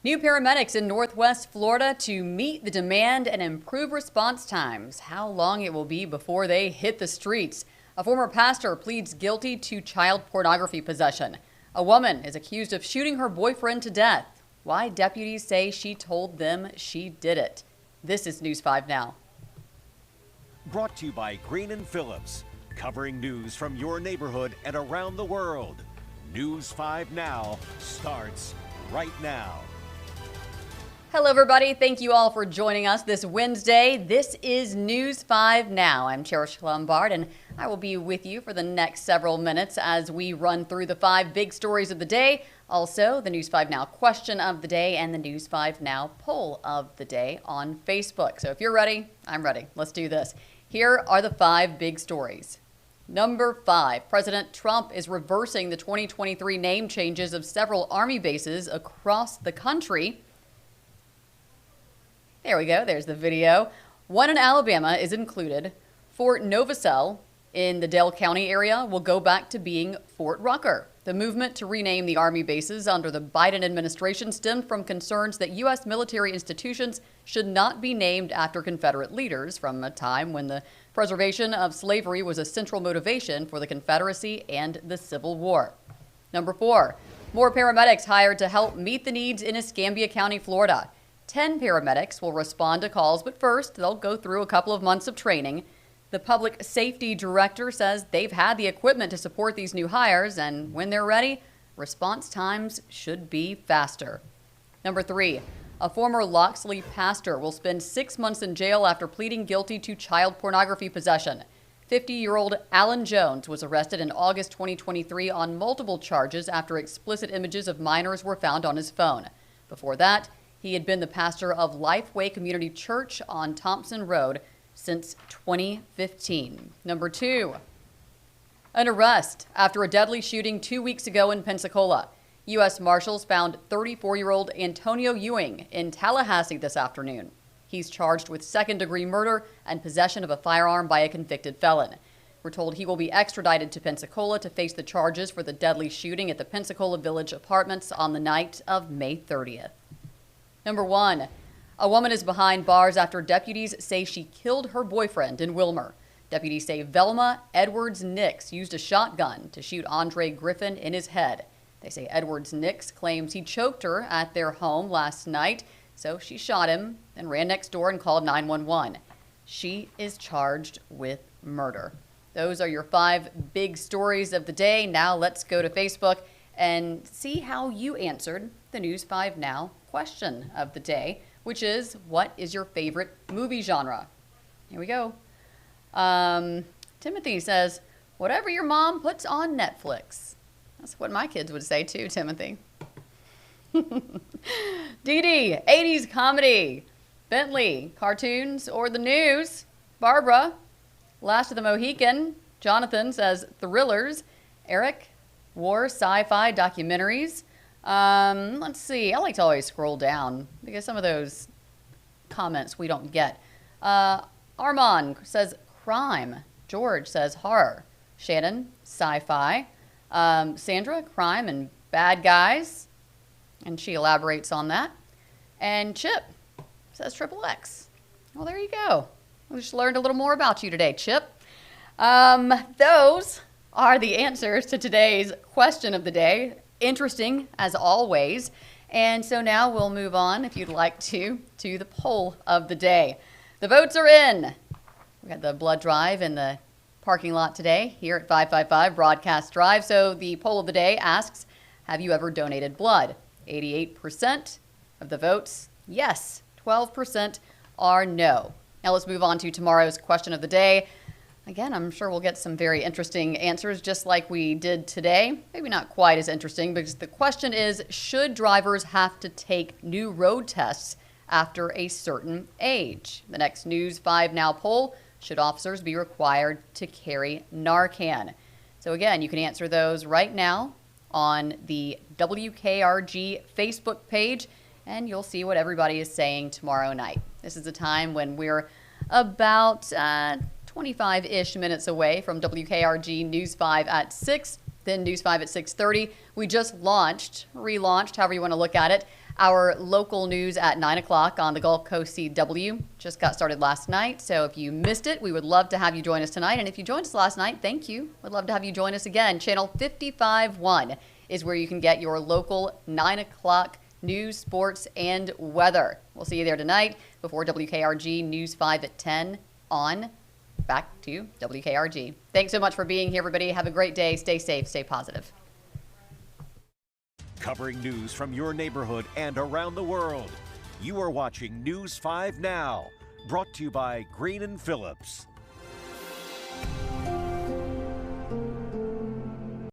New paramedics in Northwest Florida to meet the demand and improve response times. How long it will be before they hit the streets. A former pastor pleads guilty to child pornography possession. A woman is accused of shooting her boyfriend to death. Why deputies say she told them she did it. This is News 5 Now. Brought to you by Green & Phillips, covering news from your neighborhood and around the world. News 5 Now starts right now. Hello, everybody. Thank you all for joining us this Wednesday. This is News 5 Now. I'm Cherish Lombard, and I will be with you for the next several minutes as we run through the 5 big stories of the day, also the News 5 Now question of the day, and the News 5 Now poll of the day on Facebook. So if you're ready, I'm ready. Let's do this. Here are the 5 big stories. Number 5, President Trump is reversing the 2023 name changes of several Army bases across the country. There we go. There's the video. One in Alabama is included. Fort Novosel in the Dale County area will go back to being Fort Rucker. The movement to rename the Army bases under the Biden administration stemmed from concerns that U.S. military institutions should not be named after Confederate leaders from a time when the preservation of slavery was a central motivation for the Confederacy and the Civil War. Number 4, more paramedics hired to help meet the needs in Escambia County, Florida. 10 paramedics will respond to calls, but first they'll go through a couple of months of training. The public safety director says they've had the equipment to support these new hires, and when they're ready, response times should be faster. Number 3, a former Lockxley pastor will spend 6 months in jail after pleading guilty to child pornography possession. 50-year-old Alan Jones was arrested in August 2023 on multiple charges after explicit images of minors were found on his phone. Before that, he had been the pastor of Lifeway Community Church on Thompson Road since 2015. Number 2, an arrest after a deadly shooting 2 weeks ago in Pensacola. U.S. Marshals found 34-year-old Antonio Ewing in Tallahassee this afternoon. He's charged with second-degree murder and possession of a firearm by a convicted felon. We're told he will be extradited to Pensacola to face the charges for the deadly shooting at the Pensacola Village Apartments on the night of May 30th. Number 1, a woman is behind bars after deputies say she killed her boyfriend in Wilmer. Deputies say Velma Edwards-Nix used a shotgun to shoot Andre Griffin in his head. They say Edwards-Nix claims he choked her at their home last night, so she shot him and ran next door and called 911. She is charged with murder. Those are your 5 big stories of the day. Now let's go to Facebook and see how you answered the News 5 Now question of the day, which is, what is your favorite movie genre? Here we go. Timothy says, whatever your mom puts on Netflix. That's what my kids would say too, Timothy. Dee Dee, 80s comedy. Bentley, cartoons or the news. Barbara, Last of the Mohican. Jonathan says thrillers. Eric, war, sci-fi, documentaries. Let's see. I like to always scroll down because some of those comments we don't get. Armand says crime. George says horror. Shannon, sci-fi. Sandra, crime and bad guys. And she elaborates on that. And Chip says triple X. Well, there you go. We just learned a little more about you today, Chip. Those are the answers to today's question of the day. Interesting, as always. And so now we'll move on, if you'd like to the poll of the day. The votes are in. We got the blood drive in the parking lot today here at 555 Broadcast Drive. So the poll of the day asks, have you ever donated blood? 88% of the votes, yes. 12% are no. Now let's move on to tomorrow's question of the day. Again, I'm sure we'll get some very interesting answers just like we did today. Maybe not quite as interesting because the question is, should drivers have to take new road tests after a certain age? The next News 5 Now poll, should officers be required to carry Narcan? So again, you can answer those right now on the WKRG Facebook page, and you'll see what everybody is saying tomorrow night. This is a time when we're about 25-ish minutes away from WKRG News 5 at 6, then News 5 at 6:30. We just relaunched, however you want to look at it, Our local news at 9 o'clock on the Gulf Coast CW just got started last night. So if you missed it, we would love to have you join us tonight. And if you joined us last night, thank you. We'd love to have you join us again. Channel 55.1 is where you can get your local 9 o'clock news, sports, and weather. We'll see you there tonight before WKRG News 5 at 10 on back to WKRG. Thanks so much for being here, everybody. Have a great day. Stay safe. Stay positive. Covering news from your neighborhood and around the world. You are watching News 5 Now, brought to you by Green & Phillips.